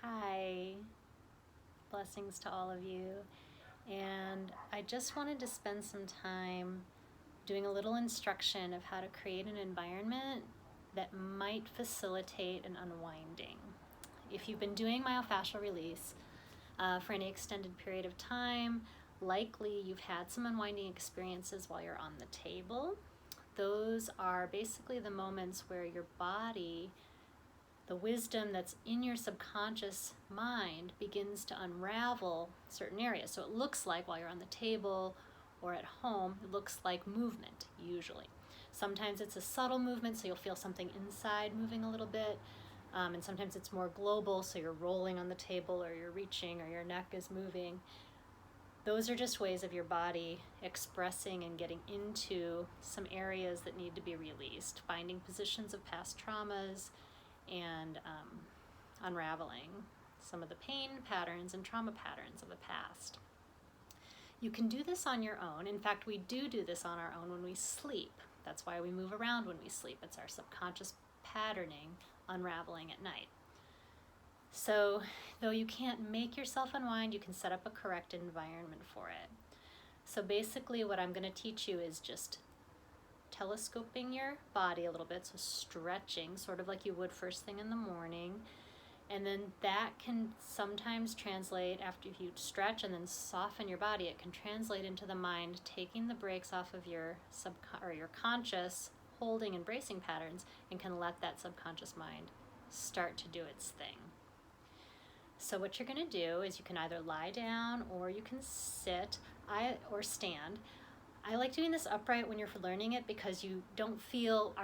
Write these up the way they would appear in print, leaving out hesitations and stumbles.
Hi, blessings to all of you. And I just wanted to spend some time doing a little instruction of how to create an environment that might facilitate an unwinding. If you've been doing myofascial release for any extended period of time, likely you've had some unwinding experiences while you're on the table. Those are basically the moments where your body, the wisdom that's in your subconscious mind, begins to unravel certain areas. So it looks like while you're on the table or at home, it looks like movement usually. Sometimes it's a subtle movement, so you'll feel something inside moving a little bit. And sometimes it's more global, so you're rolling on the table or you're reaching or your neck is moving. Those are just ways of your body expressing and getting into some areas that need to be released, finding positions of past traumas, and unraveling some of the pain patterns and trauma patterns of the past. You can do this on your own. In fact, we do this on our own when we sleep. That's why we move around when we sleep. It's our subconscious patterning unraveling at night. So, though you can't make yourself unwind, you can set up a correct environment for it. So basically what I'm going to teach you is just telescoping your body a little bit, so stretching, sort of like you would first thing in the morning. And then that can sometimes translate, after you stretch and then soften your body, it can translate into the mind, taking the brakes off of your your conscious holding and bracing patterns, and can let that subconscious mind start to do its thing. So what you're going to do is you can either lie down or you can sit or stand. I like doing this upright when you're learning it because you don't feel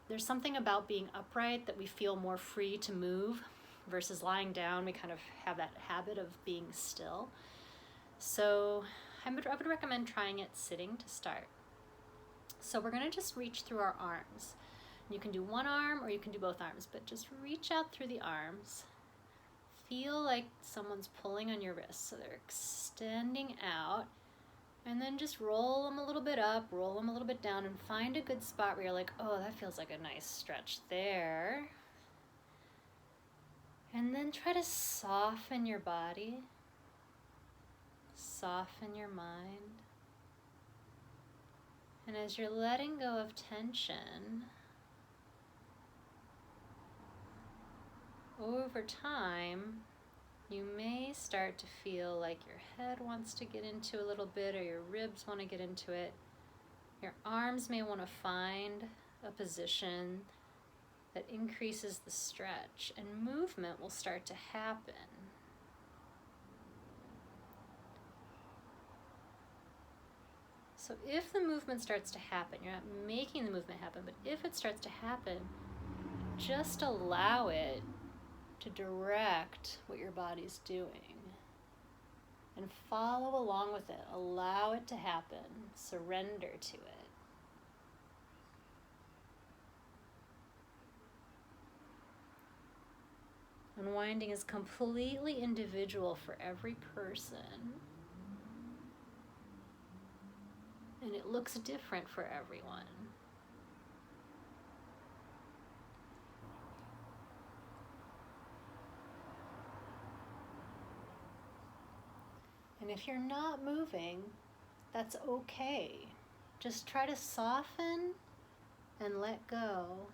there's something about being upright that we feel more free to move versus lying down. We kind of have that habit of being still. So I would recommend trying it sitting to start. So we're going to just reach through our arms. You can do one arm or you can do both arms, but just reach out through the arms. Feel like someone's pulling on your wrists, so they're extending out. And then just roll them a little bit up, roll them a little bit down, and find a good spot where you're like, oh, that feels like a nice stretch there. And then try to soften your body, soften your mind. And as you're letting go of tension, over time, you may start to feel like your head wants to get into a little bit, or your ribs want to get into it. Your arms may want to find a position that increases the stretch, and movement will start to happen. So if the movement starts to happen, you're not making the movement happen, but if it starts to happen, just allow it to direct what your body's doing. And follow along with it. Allow it to happen. Surrender to it. Unwinding is completely individual for every person. And it looks different for everyone. And if you're not moving, that's okay. Just try to soften and let go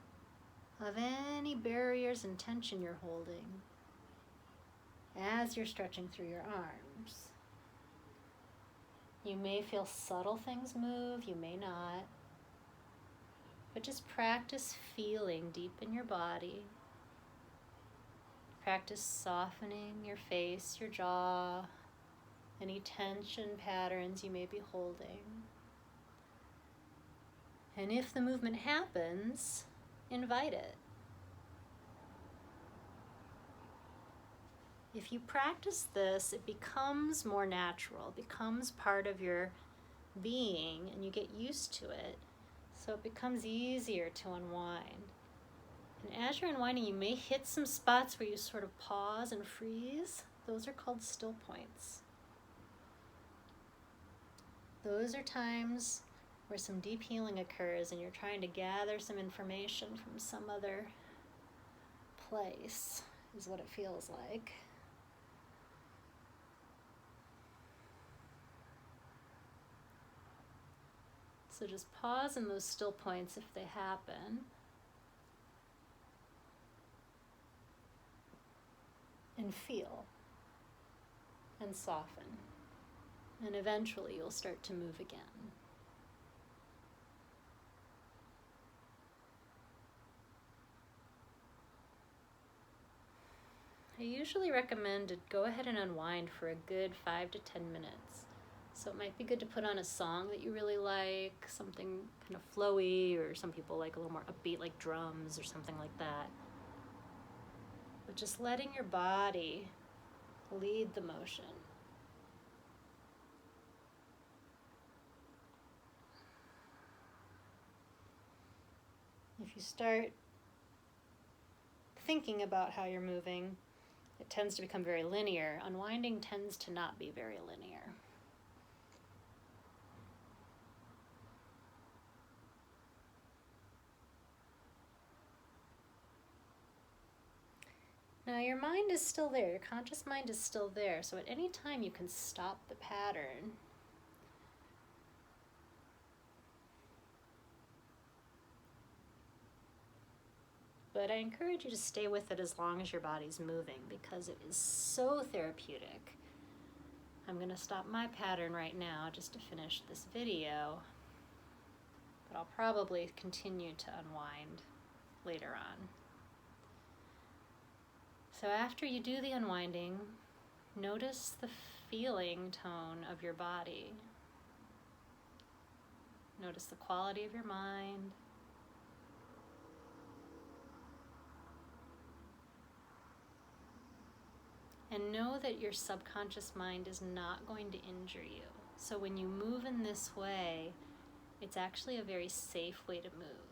of any barriers and tension you're holding as you're stretching through your arms. You may feel subtle things move, you may not. But just practice feeling deep in your body. Practice softening your face, your jaw, any tension patterns you may be holding. And if the movement happens, invite it. If you practice this, it becomes more natural, it becomes part of your being, and you get used to it. So it becomes easier to unwind. And as you're unwinding, you may hit some spots where you sort of pause and freeze. Those are called still points. Those are times where some deep healing occurs and you're trying to gather some information from some other place. is what it feels like. So just pause in those still points if they happen. And feel. And soften. And eventually you'll start to move again. I usually recommend to go ahead and unwind for a good 5 to 10 minutes. So it might be good to put on a song that you really like, something kind of flowy, or some people like a little more upbeat, like drums or something like that. But just letting your body lead the motion. If you start thinking about how you're moving, it tends to become very linear. Unwinding tends to not be very linear. Now your mind is still there, your conscious mind is still there, so at any time you can stop the pattern. But I encourage you to stay with it as long as your body's moving, because it is so therapeutic. I'm going to stop my pattern right now just to finish this video, but I'll probably continue to unwind later on. So after you do the unwinding, notice the feeling tone of your body. Notice the quality of your mind. And know that your subconscious mind is not going to injure you. So when you move in this way, it's actually a very safe way to move.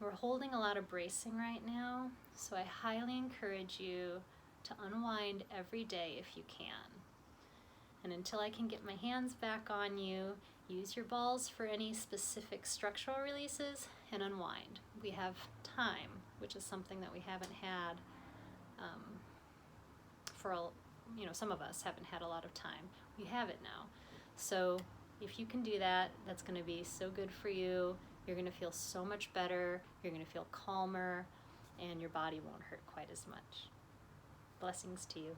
We're holding a lot of bracing right now, so I highly encourage you to unwind every day if you can. And until I can get my hands back on you, use your balls for any specific structural releases and unwind. We have time, which is something that we haven't had some of us haven't had a lot of time. We have it now. So if you can do that, that's going to be so good for you. You're going to feel so much better. You're going to feel calmer, and your body won't hurt quite as much. Blessings to you.